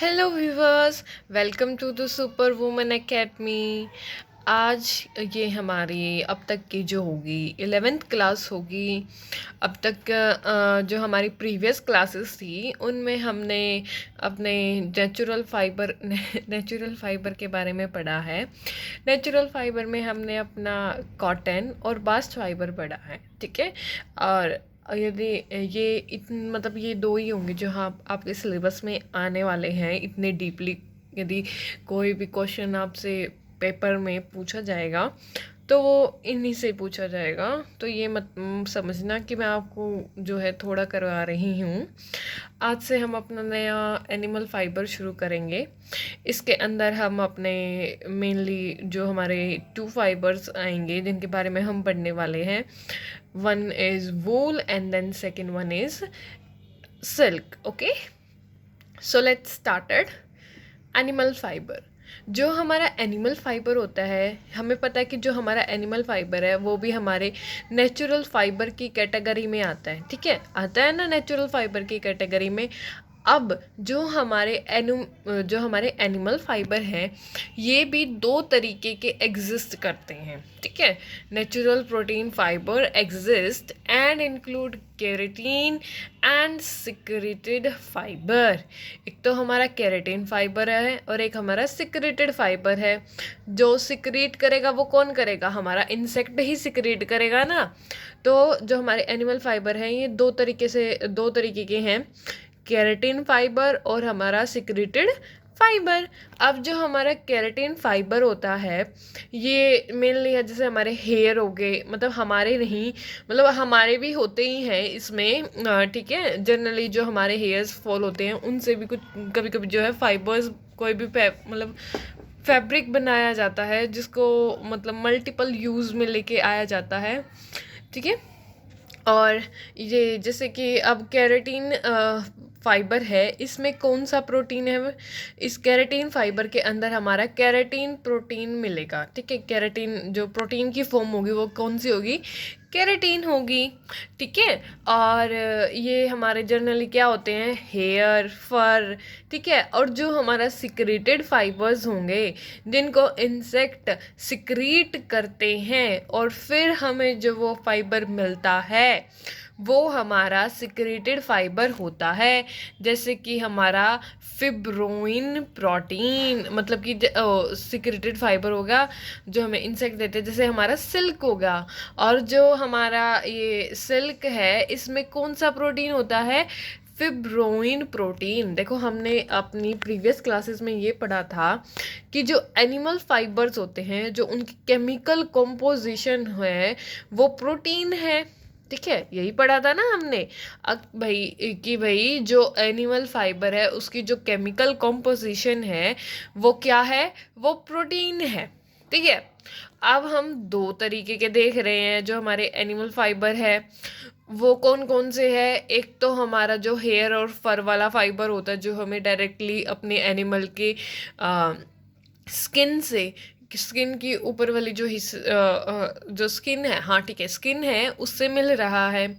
Hello viewers, welcome to the super woman academy. आज ये हमारी अब तक की जो होगी 11th क्लास होगी। अब तक जो हमारी प्रीवियस क्लासेस थी उनमें हमने अपने नेचुरल फाइबर के बारे में पढ़ा है। नेचुरल फाइबर में हमने अपना कॉटन और बास्ट फाइबर पढ़ा है, ठीक है। और यदि मतलब ये दो ही होंगे जो हाँ आपके सिलेबस में आने वाले हैं इतने डीपली। यदि कोई भी क्वेश्चन आपसे पेपर में पूछा जाएगा तो वो इन्हीं से पूछा जाएगा। तो ये मत समझना कि मैं आपको जो है थोड़ा करवा रही हूँ। आज से हम अपना नया एनिमल फाइबर शुरू करेंगे। इसके अंदर हम अपने मेनली जो हमारे 2 फाइबर्स आएंगे जिनके बारे में हम पढ़ने वाले हैं। One is wool and then second one is silk. Okay, so let's started. Animal fibre, जो हमारा एनिमल फाइबर होता है, हमें पता है कि जो हमारा एनिमल फाइबर है वो भी हमारे नेचुरल फाइबर की कैटेगरी में आता है, ठीक है। आता है ना नेचुरल फाइबर की कैटेगरी में। अब जो हमारे एनिमल फाइबर हैं ये भी दो तरीके के एग्जिस्ट करते हैं, ठीक है। Natural protein fibre exist and include keratin and secreted fibre. एक तो हमारा केराटिन फाइबर है और एक हमारा सिक्रेटेड फाइबर है। जो सिक्रेट करेगा वो कौन करेगा? हमारा इंसेक्ट ही सिक्रेट करेगा ना। तो जो हमारे एनिमल फाइबर हैं ये दो तरीके के हैं, केराटिन फाइबर और हमारा सिक्रेटेड फाइबर। अब जो हमारा केराटिन फाइबर होता है ये मेनली है, जैसे हमारे हेयर हो गए, मतलब हमारे नहीं, मतलब हमारे भी होते ही हैं इसमें, ठीक है। जनरली जो हमारे हेयर्स फॉल होते हैं उनसे भी कुछ कभी कभी जो है फाइबर्स कोई भी मतलब फैब्रिक बनाया जाता है जिसको मतलब मल्टीपल यूज़ में लेके आया जाता है, ठीक है। और ये जैसे कि अब केराटिन फाइबर है, इसमें कौन सा प्रोटीन है? इस केराटिन फाइबर के अंदर हमारा केराटिन प्रोटीन मिलेगा, ठीक है। केराटिन जो प्रोटीन की फॉर्म होगी वो कौन सी होगी? केराटिन होगी, ठीक है। और ये हमारे जनरली क्या होते हैं? हेयर, फर, ठीक है। और जो हमारा सिक्रेटेड फाइबर्स होंगे जिनको इंसेक्ट सिक्रीट करते हैं और फिर हमें जो वो फाइबर मिलता है वो हमारा सिक्रेटेड फाइबर होता है। जैसे कि हमारा फिब्रोइन प्रोटीन, मतलब कि सिक्रेटेड फाइबर होगा जो हमें इंसेक्ट देते हैं, जैसे हमारा सिल्क होगा। और जो हमारा ये सिल्क है इसमें कौन सा प्रोटीन होता है? फिब्रोइन प्रोटीन। देखो हमने अपनी प्रीवियस क्लासेस में ये पढ़ा था कि जो एनिमल फाइबर्स होते हैं जो उनकी केमिकल कॉम्पोजिशन है वो प्रोटीन है, ठीक है। यही पढ़ा था ना हमने। अब भाई जो एनिमल फाइबर है उसकी जो केमिकल कॉम्पोजिशन है वो क्या है? वो प्रोटीन है, ठीक है। अब हम दो तरीके के देख रहे हैं जो हमारे एनिमल फाइबर है वो कौन कौन से है। एक तो हमारा जो हेयर और फर वाला फाइबर होता है जो हमें डायरेक्टली अपने एनिमल के स्किन की ऊपर वाली जो स्किन है, हाँ ठीक है, स्किन है उससे मिल रहा है।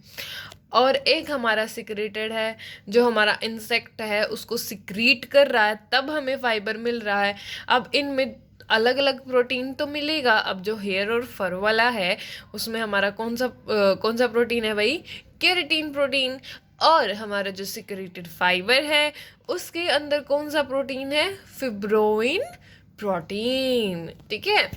और एक हमारा सिक्रेटेड है जो हमारा इंसेक्ट है उसको सिक्रीट कर रहा है तब हमें फाइबर मिल रहा है। अब इनमें अलग अलग प्रोटीन तो मिलेगा। अब जो हेयर और फर वाला है उसमें हमारा कौन सा प्रोटीन है भाई? Keratin protein. और हमारा जो सिक्रेटेड फाइबर है उसके अंदर कौन सा प्रोटीन है? फिब्रोइन प्रोटीन, ठीक है।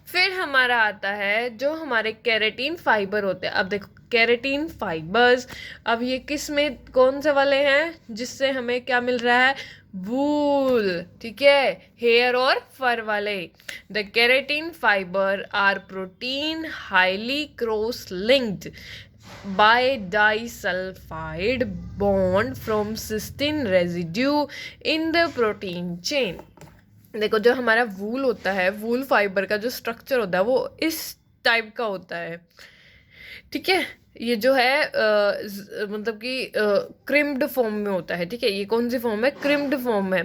फिर हमारा आता है जो हमारे केराटिन फाइबर होते हैं। अब देखो केराटिन फाइबर्स, अब ये किस में कौन से वाले हैं जिससे हमें क्या मिल रहा है? वूल, ठीक है, हेयर और फर वाले। The keratin fibre are protein highly cross linked by disulfide bond from cysteine residue in the protein chain। देखो जो हमारा वूल होता है, वूल फाइबर का जो स्ट्रक्चर होता है वो इस टाइप का होता है, ठीक है। ये जो है मतलब कि क्रिम्ड फॉर्म में होता है, ठीक है। ये कौन सी फॉर्म है? क्रिम्ड फॉर्म है।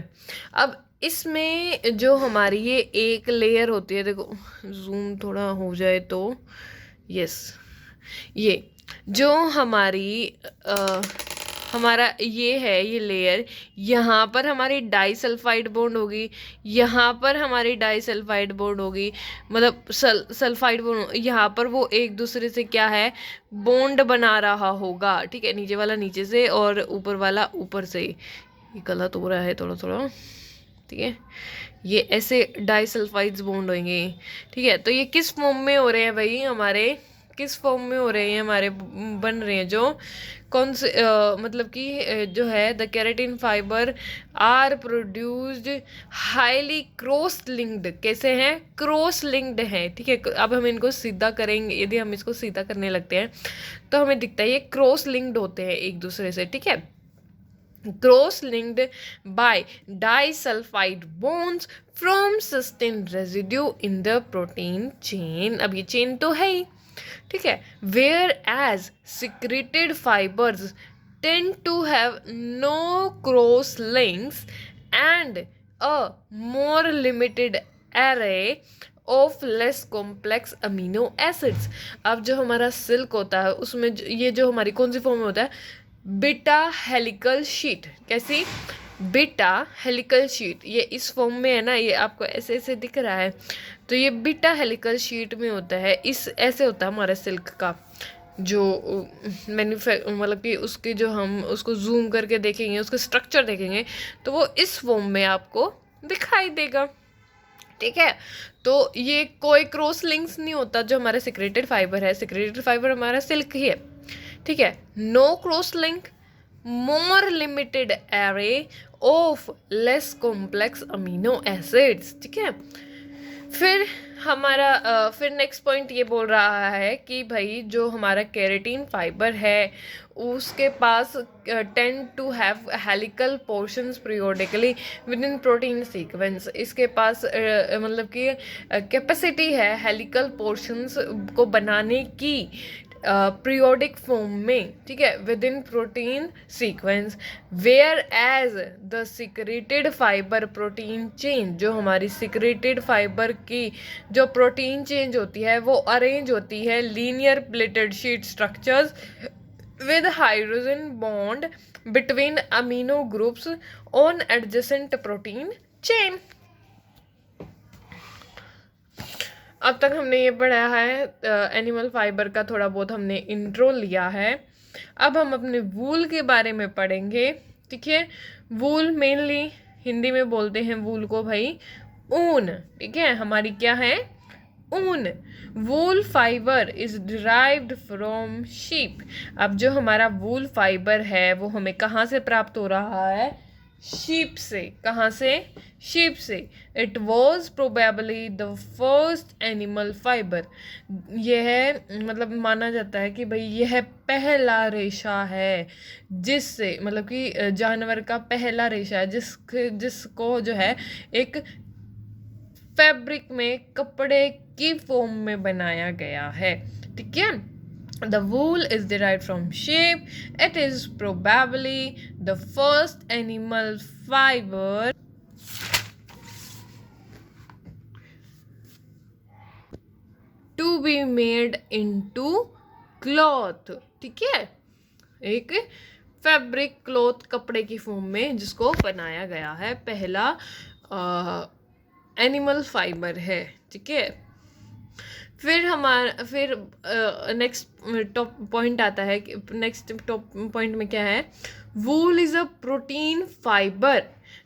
अब इसमें जो हमारी ये एक लेयर होती है, देखो जूम थोड़ा हो जाए तो, यस, ये जो हमारी हमारा ये है ये लेयर, यहाँ पर हमारी डाइसल्फाइड बॉन्ड होगी, यहाँ पर हमारी डाइसल्फाइड बॉन्ड होगी, मतलब सल्फाइड बॉन्ड, यहाँ पर वो एक दूसरे से क्या है, बॉन्ड बना रहा होगा, ठीक है। नीचे वाला नीचे से और ऊपर वाला ऊपर से। ये गलत हो रहा है थोड़ा थोड़ा, ठीक है। ये ऐसे डाइसल्फाइड्स बॉन्ड होंगे, ठीक है। तो ये किस फॉर्म में हो रहे हैं भाई हमारे, किस फॉर्म में हो रहे हैं हमारे, बन रहे हैं जो कौन से मतलब कि जो है the keratin fibre are produced highly cross linked, कैसे हैं, क्रॉस लिंक्ड हैं, ठीक है। अब हम इनको सीधा करेंगे, यदि हम इसको सीधा करने लगते हैं तो हमें दिखता है ये क्रॉस लिंक्ड होते हैं एक दूसरे से, ठीक है। Cross linked by disulphide bonds from sustained residue in the protein chain। अब ये चेन तो है ही, ठीक है। Whereas secreted fibres tend to have no cross links and a more limited array of less complex amino acids. अब जो हमारा सिल्क होता है उसमें ये जो हमारी कौन सी फॉर्म में होता है, बीटा हेलिकल शीट। कैसी, बीटा हेलिकल शीट, ये इस फॉर्म में है ना, ये आपको ऐसे ऐसे दिख रहा है, तो ये बीटा हेलिकल शीट में होता है। इस ऐसे होता है हमारे सिल्क का जो मतलब कि उसकी जो हम उसको जूम करके देखेंगे, उसका स्ट्रक्चर देखेंगे तो वो इस फॉर्म में आपको दिखाई देगा, ठीक है। तो ये कोई क्रॉस लिंक्स नहीं होता जो हमारा सिक्रेटेड फाइबर है, सिक्रेटेड फाइबर हमारा सिल्क ही है, ठीक है। No cross link, more limited array of less complex amino acids, ठीक है। फिर हमारा फिर नेक्स्ट पॉइंट ये बोल रहा है कि भाई जो हमारा केराटिन फाइबर है उसके पास tend to have helical portions periodically within protein sequence. इसके पास मतलब कि कैपेसिटी है हेलिकल पोर्शंस को बनाने की पीरियोडिक फॉर्म में, ठीक है, within protein sequence. Whereas the secreted fibre protein chain, जो हमारी सिक्रेटेड फाइबर की जो प्रोटीन चेंज होती है वो अरेंज होती है linear pleated sheet structures with hydrogen bond between amino groups on adjacent protein chain। अब तक हमने ये पढ़ा है एनिमल फाइबर का, थोड़ा बहुत हमने इंट्रो लिया है। अब हम अपने वूल के बारे में पढ़ेंगे, ठीक है। वूल मेनली हिंदी में बोलते हैं वूल को भाई ऊन, ठीक है। हमारी क्या है, ऊन। वूल fibre is derived from sheep. अब जो हमारा वूल फाइबर है वो हमें कहाँ से प्राप्त हो रहा है, शीप से। कहाँ से, शीप से। It was probably the first animal fibre. यह मतलब माना जाता है कि भाई यह पहला रेशा है जिससे, मतलब कि जानवर का पहला रेशा है जिसको जो है एक फैब्रिक में, कपड़े की फॉर्म में बनाया गया है, ठीक है। The wool is derived from sheep. It is probably the first animal fiber to be made into cloth, ठीक है। एक फैब्रिक क्लॉथ कपड़े की फॉर्म में जिसको बनाया गया है, पहला एनिमल फाइबर है, ठीक है। फिर नेक्स्ट टॉप पॉइंट आता है कि नेक्स्ट टॉप पॉइंट में क्या है, वूल इज अ प्रोटीन फाइबर।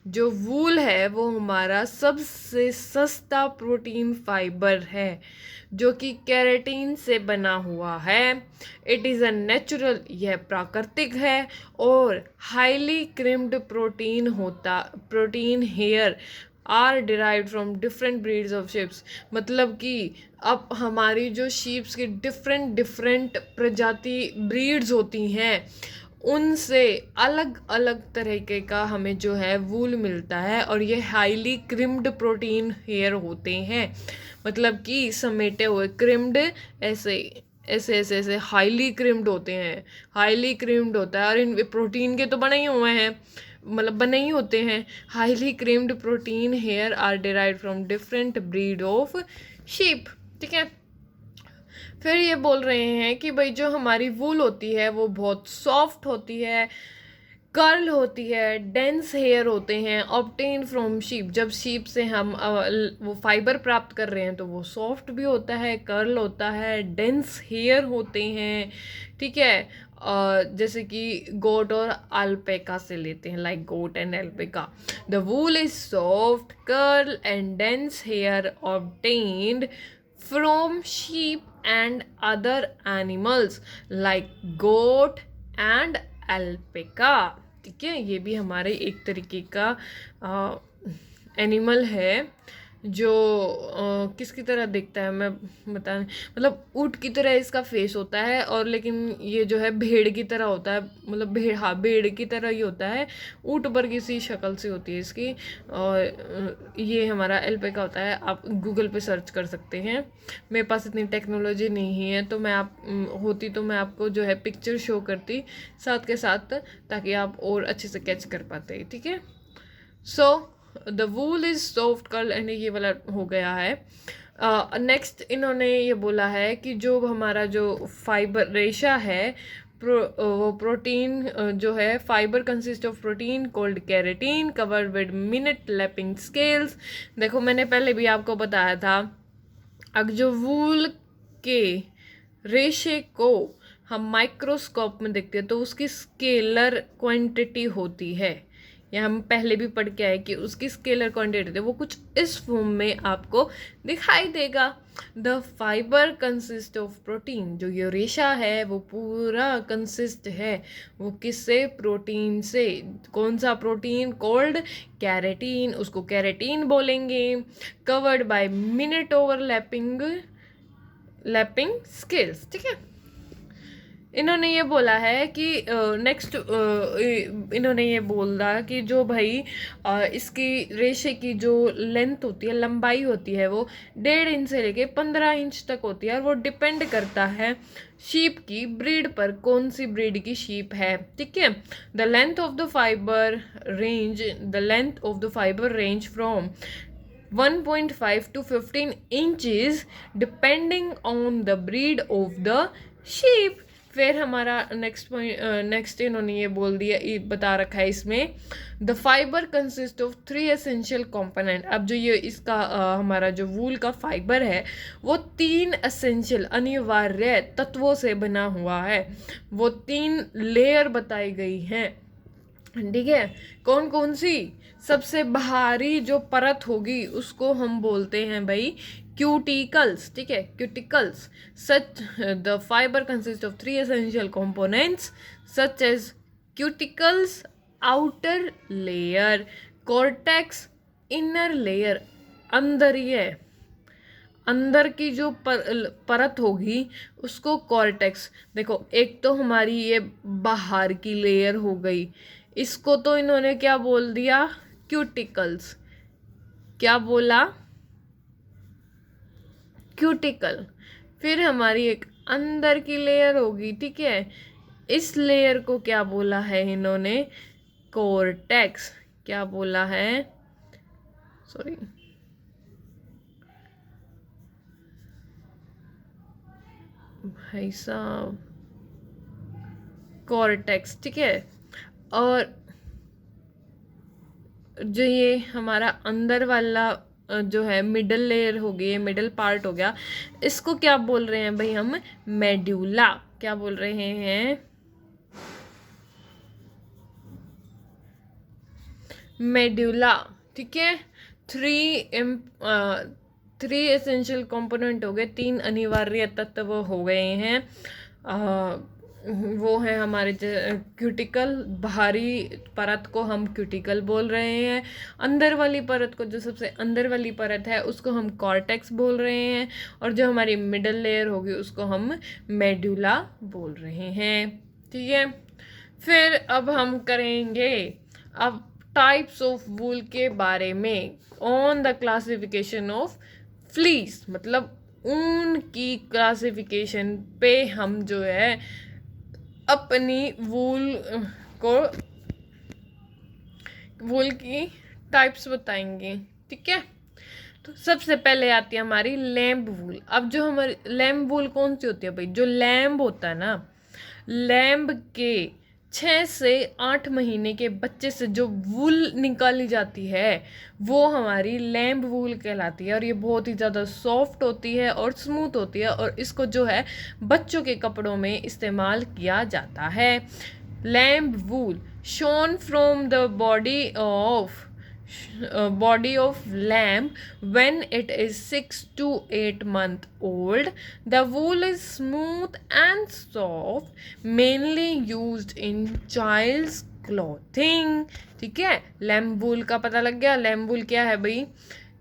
जो वूल है वो हमारा सबसे सस्ता प्रोटीन फाइबर है जो कि केराटिन से बना हुआ है। इट इज़ अ नेचुरल, यह प्राकृतिक है, और highly crimped protein hair are derived from different breeds of ships. मतलब कि अब हमारी जो शीप्स की डिफरेंट प्रजाति ब्रीड्स होती हैं उनसे अलग अलग तरीके का हमें जो है वूल मिलता है, और ये हाईली क्रिम्ड प्रोटीन हेयर होते हैं। मतलब कि समेटे हुए, क्रिम्ड ऐसे ऐसे ऐसे ऐसे हाईली क्रिम्ड होते हैं, हाईली क्रिम्ड होता है। और इन प्रोटीन के तो बने ही हुए हैं, मतलब बने ही होते हैं। Highly crimped protein hair are derived from different breed of sheep, ठीक है। फिर ये बोल रहे हैं कि भाई जो हमारी वूल होती है वो बहुत सॉफ्ट होती है, कर्ल होती है, डेंस हेयर होते हैं, ऑब्टेन फ्रॉम शीप, जब शीप से हम वो फाइबर प्राप्त कर रहे हैं तो वो सॉफ्ट भी होता है, कर्ल होता है, डेंस हेयर होते हैं, ठीक है। जैसे कि गोट और अल्पेका से लेते हैं, like goat and alpaca. The wool is soft, curl and dense hair obtained from sheep and other animals like goat and alpaca, ठीक है। ये भी हमारे एक तरीके का एनिमल है जो किसकी तरह दिखता है, मैं बता, मतलब ऊँट की तरह इसका फेस होता है, और लेकिन ये जो है भेड़ की तरह होता है, मतलब भेड़, हाँ भेड़ की तरह ही होता है, ऊँट पर किसी शक्ल से होती है इसकी। और ये हमारा अल्पाका होता है, आप गूगल पे सर्च कर सकते हैं। मेरे पास इतनी टेक्नोलॉजी नहीं है, तो मैं होती तो मैं आपको जो है पिक्चर शो करती साथ के साथ, ताकि आप और अच्छे से कैच कर पाते, ठीक है। So the wool is soft curl and ये वाला हो गया है। नेक्स्ट इन्होंने ये बोला है कि जो हमारा जो फाइबर रेशा है, वो प्रोटीन जो है, fibre consist of protein called keratin covered with minute lapping scales. देखो मैंने पहले भी आपको बताया था, अगर जो वूल के रेशे को हम माइक्रोस्कोप में देखते हैं तो उसकी स्केलर क्वांटिटी होती है, या हम पहले भी पढ़ के आए कि उसकी स्केलर क्वांटिटी वो कुछ इस फॉर्म में आपको दिखाई देगा। The fibre consist of protein, जो ये रेशा है वो पूरा कंसिस्ट है, वो किससे, प्रोटीन से। कौन सा प्रोटीन, कॉल्ड कैरेटीन, उसको कैरेटीन बोलेंगे। Covered by minute overlapping scales, ठीक है। इन्होंने ये बोला है कि नेक्स्ट इन्होंने ये बोला कि जो भाई इसकी रेशे की जो लेंथ होती है, लंबाई होती है, वो 1.5 इंच से लेके 15 इंच तक होती है, और वो डिपेंड करता है शीप की ब्रीड पर, कौन सी ब्रीड की शीप है, ठीक है। The length of the fibre range from 1.5 to 15 inches depending on the breed of the sheep। फिर हमारा नेक्स्ट इन्होंने ये बोल दिया, ये बता रखा है इसमें, the fibre consist of 3 essential component. अब जो ये इसका हमारा जो वूल का फाइबर है वो 3 एसेंशियल अनिवार्य तत्वों से बना हुआ है, वो 3 लेयर बताई गई हैं, ठीक है। कौन कौन सी, सबसे बाहरी जो परत होगी उसको हम बोलते हैं भाई क्यूटिकल्स, ठीक है, cuticles. Such the fibre consist of 3 essential components such as cuticles, outer layer, cortex, inner layer, अंदर ही है, अंदर की जो परत होगी उसको कॉर्टेक्स। देखो एक तो हमारी ये बाहर की लेयर हो गई, इसको तो इन्होंने क्या बोल दिया, क्यूटिकल्स। क्या बोला, क्यूटिकल। फिर हमारी एक अंदर की लेयर होगी, ठीक है, इस लेयर को क्या बोला है इन्होंने, कॉर्टेक्स। क्या बोला है, सॉरी, भाई साहब, कॉर्टेक्स, ठीक है। और जो ये हमारा अंदर वाला जो है मिडल लेयर हो गई, मिडल पार्ट हो गया, इसको क्या बोल रहे हैं भाई हम, मेड्यूला। क्या बोल रहे हैं, मेड्यूला, ठीक है। 3 एसेंशियल कंपोनेंट हो गए, 3 अनिवार्य तत्व हो गए हैं। वो है हमारे क्यूटिकल, बाहरी परत को हम क्यूटिकल बोल रहे हैं, अंदर वाली परत को, जो सबसे अंदर वाली परत है उसको हम कॉर्टेक्स बोल रहे हैं, और जो हमारी मिडल लेयर होगी उसको हम मेड्यूला बोल रहे हैं, ठीक है। फिर अब हम करेंगे अब टाइप्स ऑफ वूल के बारे में, on the classification of fleece, मतलब ऊन की क्लासिफिकेशन पे हम जो है अपनी वूल की टाइप्स बताएंगे, ठीक है। तो सबसे पहले आती है हमारी लैम्ब वूल। अब जो हमारी लैम्ब वूल कौन सी होती है भाई, जो लैम्ब होता है ना, लैम्ब के 6 से 8 महीने के बच्चे से जो वूल निकाली जाती है वो हमारी लैम्ब वूल कहलाती है, और ये बहुत ही ज़्यादा सॉफ्ट होती है और स्मूथ होती है, और इसको जो है बच्चों के कपड़ों में इस्तेमाल किया जाता है। Lamb wool shown from the body of lamb when it is 6 to 8 month old. The wool is smooth and soft, mainly used in child's clothing. ठीक है, लैम्ब वूल का पता लग गया। लैम्ब वूल क्या है भाई?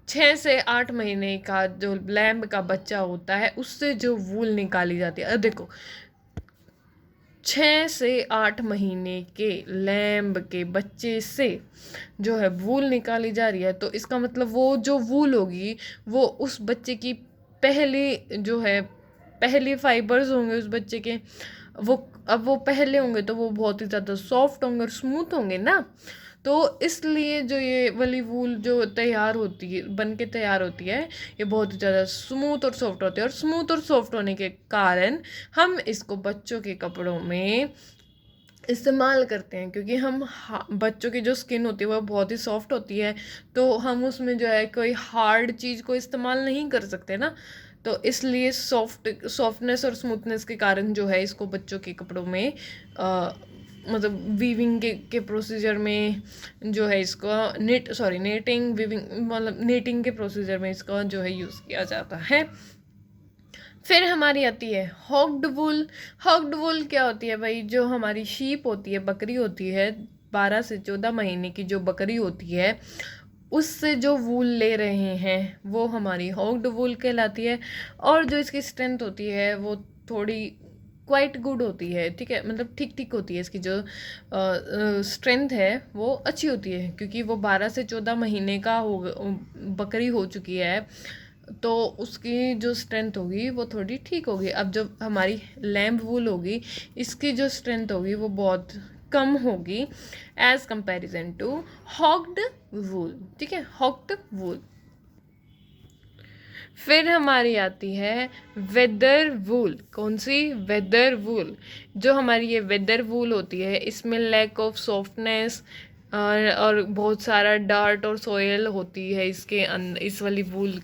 6 से 8 महीने का जो लैम्ब का बच्चा होता है उससे जो वूल निकाली जाती है। देखो, 6 से 8 महीने के लैम्ब के बच्चे से जो है वूल निकाली जा रही है, तो इसका मतलब वो जो वूल होगी वो उस बच्चे की पहली फाइबर्स होंगे उस बच्चे के, वो पहले होंगे तो वो बहुत ही ज़्यादा सॉफ्ट होंगे और स्मूथ होंगे ना। तो इसलिए जो ये वाली वूल जो तैयार होती है, बन के तैयार होती है, ये बहुत ज़्यादा स्मूथ और सॉफ्ट होती है, और स्मूथ और सॉफ्ट होने के कारण हम इसको बच्चों के कपड़ों में इस्तेमाल करते हैं, क्योंकि हम बच्चों की जो स्किन होती है वो बहुत ही सॉफ्ट होती है, तो हम उसमें जो है कोई हार्ड चीज़ को इस्तेमाल नहीं कर सकते ना। तो इसलिए सॉफ्टनेस और स्मूथनेस के कारण जो है इसको बच्चों के कपड़ों में मतलब वीविंग के प्रोसीजर में जो है इसका नेटिंग वीविंग मतलब नेटिंग के प्रोसीजर में इसका जो है यूज़ किया जाता है। फिर हमारी आती है हॉक्ड वूल। हॉक्ड वूल क्या होती है भाई? जो हमारी शीप होती है, बकरी होती है, 12 से 14 महीने की जो बकरी होती है उससे जो वूल ले रहे हैं वो हमारी हॉक्ड वूल कहलाती है, और जो इसकी स्ट्रेंथ होती है वो थोड़ी क्वाइट गुड होती है। ठीक है, मतलब ठीक ठीक होती है, इसकी जो स्ट्रेंथ है वो अच्छी होती है, क्योंकि वो 12 से 14 महीने का बकरी हो चुकी है, तो उसकी जो स्ट्रेंथ होगी वो थोड़ी ठीक होगी। अब जो हमारी लैम्ब वूल होगी इसकी जो स्ट्रेंथ होगी वो बहुत कम होगी एज कंपैरिजन टू हॉक्ड वूल। ठीक है, हॉक्ड वूल। फिर हमारी आती है वेदर वूल। कौन सी? वेदर वूल। जो हमारी ये वेदर वूल होती है इसमें लैक ऑफ सॉफ्टनेस और बहुत सारा डार्ट और सोयल होती है इसके अंदर। इस वाली वूल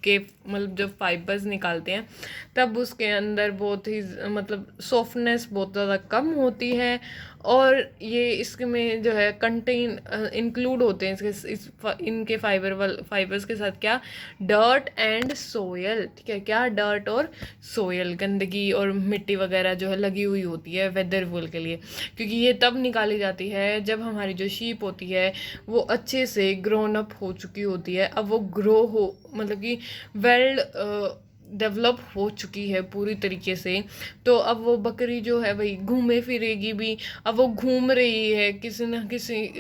के मतलब जब फाइबर्स निकालते हैं तब उसके अंदर बहुत ही मतलब सॉफ्टनेस बहुत ज़्यादा कम होती है, और ये इसमें जो है कंटेन इंक्लूड होते हैं इनके फाइबर्स के साथ क्या? Dirt and soil. ठीक है, क्या? डर्ट और सोयल, गंदगी और मिट्टी वगैरह जो है लगी हुई होती है वेदर वूल के लिए, क्योंकि ये तब निकाली जाती है जब हमारी जो शीप होती है वो अच्छे से ग्रोन अप हो चुकी होती है। अब वो ग्रो हो मतलब कि वेल डेवलप हो चुकी है पूरी तरीके से, तो अब वो बकरी जो है भाई घूमे फिरेगी भी। अब वो घूम रही है किसी न किसी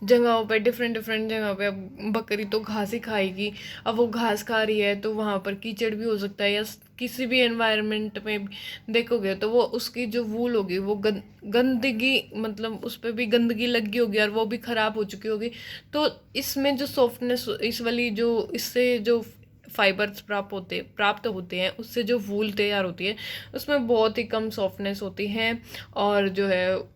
जगहों पे, डिफरेंट डिफरेंट जगह पे। अब बकरी तो घास ही खाएगी, अब वो घास खा रही है तो वहाँ पर कीचड़ भी हो सकता है, या किसी भी एनवायरनमेंट में देखोगे तो वो उसकी जो वूल होगी वो गंदगी मतलब उस पर भी गंदगी लगी होगी और वो भी ख़राब हो चुकी होगी। तो इसमें जो सॉफ्टनेस इस वाली जो इससे जो फाइबर्स प्राप्त होते हैं उससे जो वूल तैयार होती है उसमें बहुत ही कम सॉफ्टनेस होती है, और जो है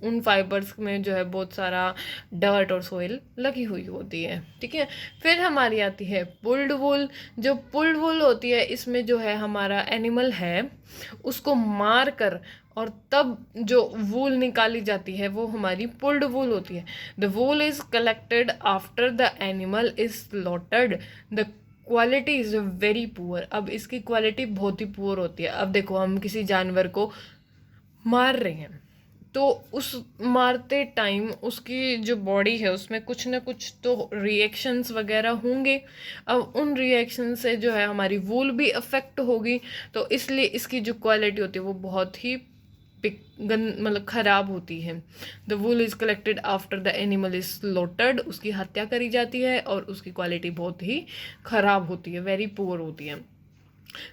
उन फाइबर्स में जो है बहुत सारा डर्ट और सोइल लगी हुई होती है। ठीक है, फिर हमारी आती है पुल्ड वूल। जो पुल्ड वूल होती है इसमें जो है हमारा एनिमल है उसको मार कर और तब जो वूल निकाली जाती है वो हमारी पुल्ड वूल होती है। The wool is collected after the animal is slaughtered. The quality is very poor. अब इसकी क्वालिटी बहुत ही पुअर होती है। अब देखो, हम किसी जानवर को मार रहे हैं तो उस मारते टाइम उसकी जो बॉडी है उसमें कुछ ना कुछ तो रिएक्शंस वगैरह होंगे। अब उन रिएक्शन से जो है हमारी वूल भी अफेक्ट होगी, तो इसलिए इसकी जो क्वालिटी होती है वो बहुत ही मतलब ख़राब होती है। The wool is collected after the animal is slaughtered. उसकी हत्या करी जाती है और उसकी क्वालिटी बहुत ही ख़राब होती है, वेरी पुअर होती है।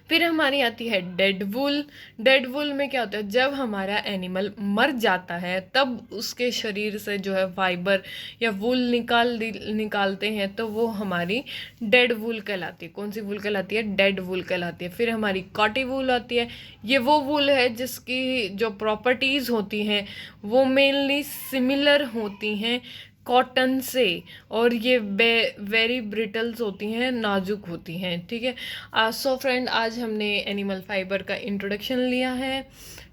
फिर हमारी आती है डेड वुल। डेड वुल में क्या होता है, जब हमारा एनिमल मर जाता है तब उसके शरीर से जो है फाइबर या वुल निकालते हैं, तो वो हमारी डेड वुल कहलाती है। कौन सी वुल कहलाती है? डेड वुल कहलाती है। फिर हमारी कॉटी वुल आती है। ये वो वुल है जिसकी जो प्रॉपर्टीज़ होती हैं वो मेनली सिमिलर होती हैं कॉटन से, और ये वेरी ब्रिटल्स होती हैं, नाजुक होती हैं। ठीक है। सो फ्रेंड, आज हमने एनिमल फाइबर का इंट्रोडक्शन लिया है,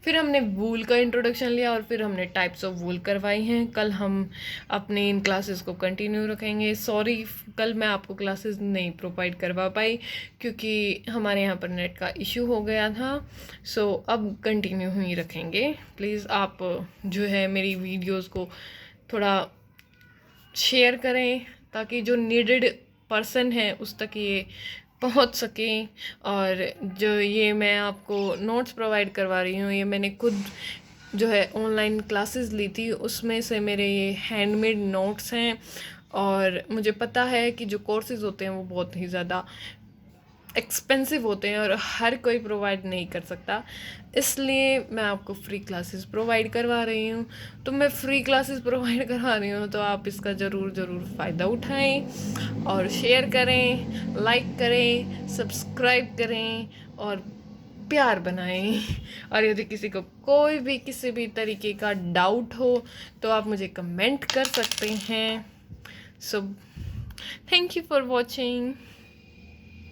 फिर हमने वूल का इंट्रोडक्शन लिया, और फिर हमने टाइप्स ऑफ वूल करवाई हैं। कल हम अपने इन क्लासेस को कंटिन्यू रखेंगे। सॉरी, कल मैं आपको क्लासेस नहीं प्रोवाइड करवा पाई क्योंकि हमारे यहाँ पर नेट का इशू हो गया था। सो अब कंटिन्यू ही रखेंगे। प्लीज़ आप जो है मेरी वीडियोज़ को थोड़ा शेयर करें ताकि जो नीडेड पर्सन है उस तक ये पहुंच सके। और जो ये मैं आपको नोट्स प्रोवाइड करवा रही हूँ, ये मैंने खुद जो है ऑनलाइन क्लासेस ली थी, उसमें से मेरे ये हैंडमेड नोट्स हैं। और मुझे पता है कि जो कोर्सेज़ होते हैं वो बहुत ही ज़्यादा एक्सपेंसिव होते हैं और हर कोई प्रोवाइड नहीं कर सकता, इसलिए मैं आपको फ्री क्लासेस प्रोवाइड करवा रही हूँ। तो मैं फ्री क्लासेस प्रोवाइड करवा रही हूँ तो आप इसका ज़रूर फ़ायदा उठाएं और शेयर करें, लाइक करें, सब्सक्राइब करें और प्यार बनाएं। और यदि किसी को कोई भी किसी भी तरीके का डाउट हो तो आप मुझे कमेंट कर सकते हैं। So thank you for watching.